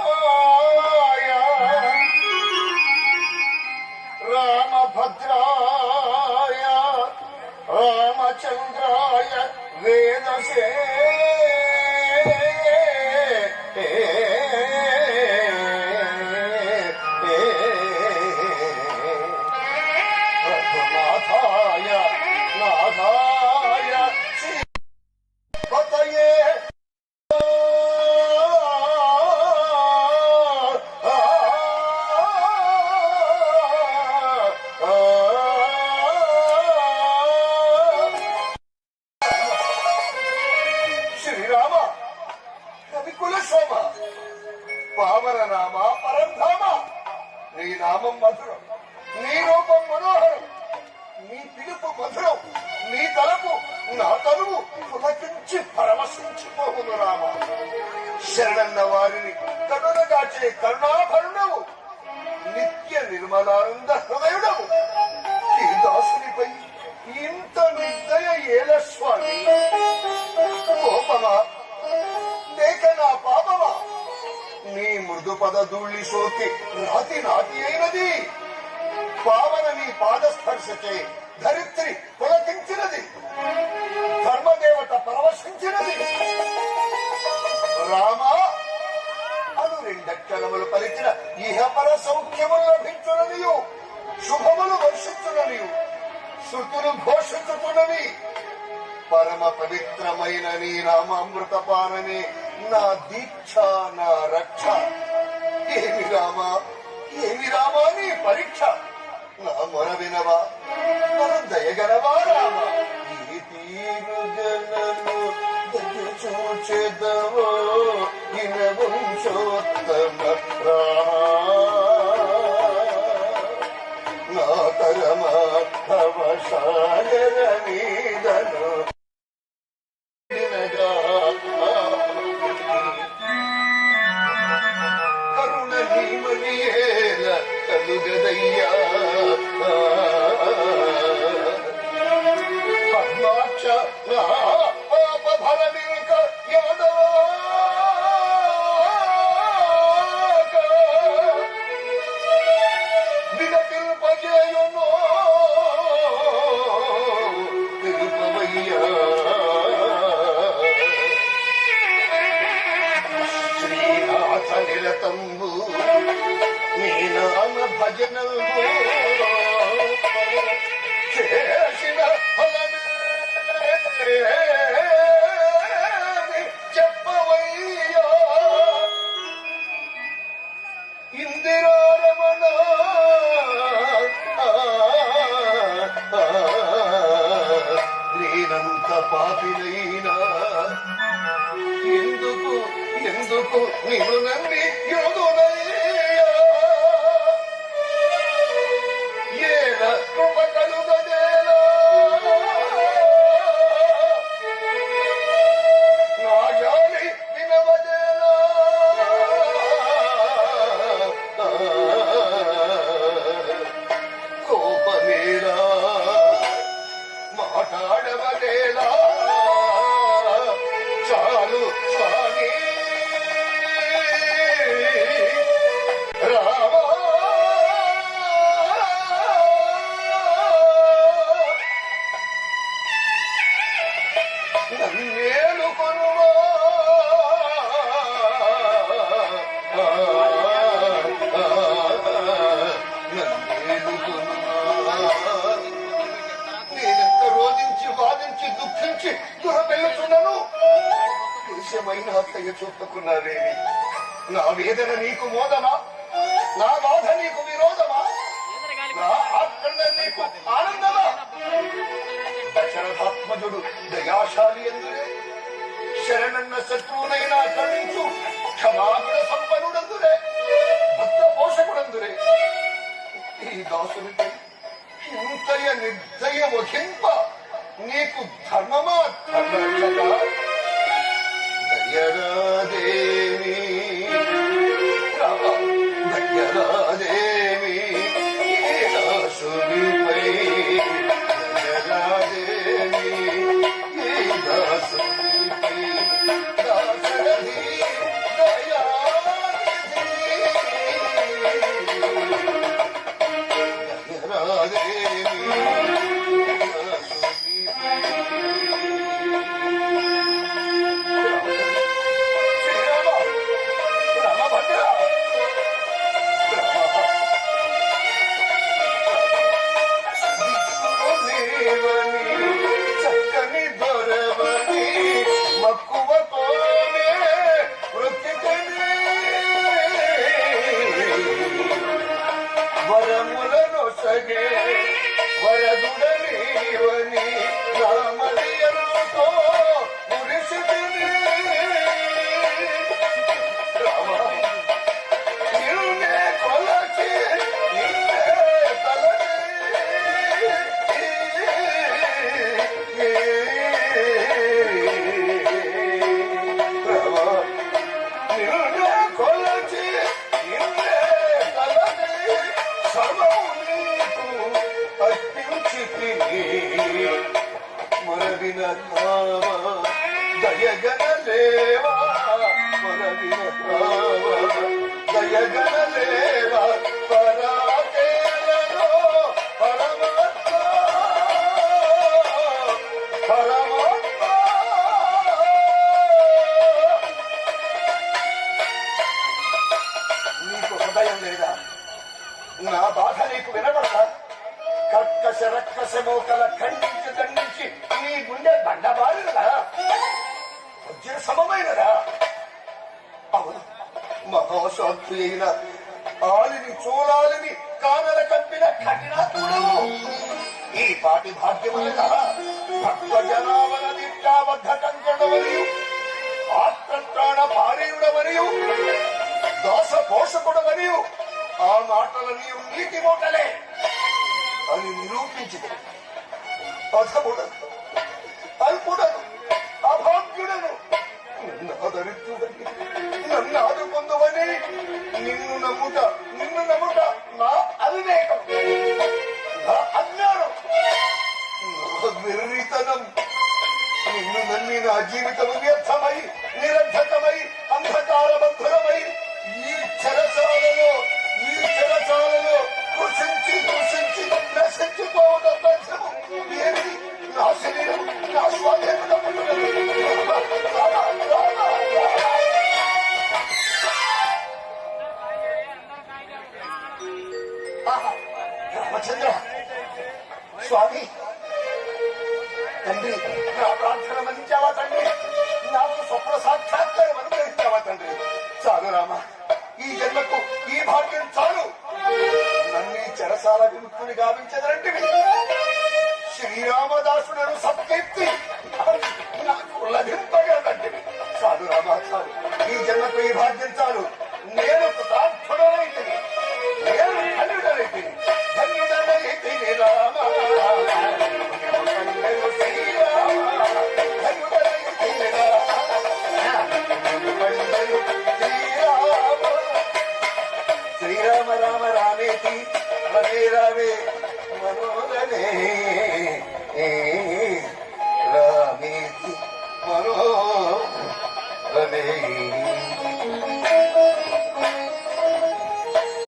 రామాయ రామభద్రాయ రామచంద్రాయ వేదసే రఘునాథాయ నాథాయ శ్రీపతయే శ్రీరామ రవికుల శోభ పావన నామ పరంధామ నీ నామం మధురం, నీ రూపం మనోహరం, నీ పిలుపు మధురం, నీ తలపు నా తలువు పులకించి పరమశించిపోవును రామ. శరణన్న వారిని కరుణగాచే కరుణాభరణవు, నిత్య నిర్మలానంద హృదయుడవు. ఈ దాసునిపై ఇంత నిర్దయ ఏల స్వామి, కోపమా లేక నా పాపమా? నీ మృదు పద ధూళి సోకి నాతి నాతి అయినది. పావన నీ పాదస్పర్శచే ధరిత్రి పులకించినది, ధర్మదేవత పరవశించినది. రామా అను రెండక్షరములు పలికిన ఇహపర సౌఖ్యములు లభించుననియు, శుభములు వర్షించుననియు శృతులు ఘోషించుతున్నవి. పరమ పవిత్రమైన నీ నామామృతపానమే నా దీక్ష, నా రక్ష. ఏమి రామా, ఏమి రామా నీ పరీక్ష? నా మొర వినవా, మన దయగనవా రామ? ఈ తీరు జనను చూచెదవో ఇన వంశోత్తమ రామ. నా తరమా తవ సాగర నీదను కరుణ నీమనియేల కలుగదయ్యా. పద్మాక్ష పాప భర నిల్క యాదవ విగతిల్పజేయునో తిరుపవయ్యా. శ్రీనాథ నిలతంబు నీ నామ భజనల్బు చేసిన ఫలమే చెప్పవయ్యా. ఇందిరారమణ నేనంత పాపినైనా ఎందుకు ఎందుకు నిన్ను నమ్మి యోగునయ్యా. ఏల కృప కలుగదేలా నా జాలి వినవదేలా. కోపమేలా మాట్లాడవదేలా. చాలు స్వామి రామ. నన్నేలు కొనువా నన్నేలు కొనువా. నేనెంత రోధించి వాదించి దుఃఖించి దురపెళ్ళుచున్నాను. దేశమైన దయ చూపుకున్నావేమి? నా వేదన నీకు మోదమా? నా బాధ నీకు విరోధమా? నా ఆత్మన్న నీకు ఆనందమా? దశరథాత్మజుడు దయాశాలి ఎందురే, శరణన్న శత్రువునైనా కరుణించు క్షమాగుణ సంపన్నుడందురే, భక్త పోషకుడందురే. ఈ దాసునిపై ఇంతయ నిర్దయ వహింప నీకు ధర్మమా? ధర్మరక్షక దయరాదేవి దయరాదేవి దాసునిపై దయరాదేవి దాసునిపై మొరవిన రామ దయగనలేవా మొరవిన రామ దయగనలేవా పరాకేలలో పరమాత్మ పరమాత్మ నీకు హృదయం లేదా? నా బాధ నీకు వినబడతా? కర్కశ రక్కస మోకల ఖండించి దండించి నీ గుండె బండబారినదా? వజ్ర సమమైనదా? అవును, మహాశాంతి అయిన ఆలిని చూలాలిని కానల కంపిన కఠినాత్ముడవు. ఈ పాటి భాగ్యములక భక్త జనావన దీక్షాబద్ధ కంకణవరియు ఆత్మత్రాణ భార్యుడవరియు దాస పోషకుడవరియు ఆ మాటలు నీవు నీటి మూటలే అని నిరూపించింది. అధముడను, అల్పుడను, అభాగ్యుడను, నాదరిద్రుడని నన్ను ఆదుకొందువని నిన్ను నమ్ముట నా అవివేకం, నా అజ్ఞానం, నా వెర్రితనం. నిన్ను నమ్మి నా జీవితం వ్యర్థమై నిరర్ధకమై అంధకారబంధురమై ఈ చెరసాలలో కృషించి నశించిపోవడం లక్ష్యము ఏమిటి? నా శరీరం నా స్వాధీనం. రామచంద్ర స్వామి, తండ్రి, నా ప్రార్థన మన్నించావా తండ్రి? నాకు స్వప్న సాక్షాత్కారం అనుగ్రహించావా తండ్రి? చాలు రామ, ఈ జన్మకు ఈ భాగ్యం చాలు. నన్ను చెరసాల విముక్తుని గావించదంటివి. శ్రీరామదాసుడను సత్కీర్తి నాకు లభింపగలదంటివి. చాలు రామ, చాలు. ఈ జన్మకు ఈ భాగ్యం చాలు. నేను కృతార్థుడనైతిని, నేను ధన్యుడనైతిని, ధన్యుడనైతిని రామ. శ్రీరామ రామ రామేతి రమే రామే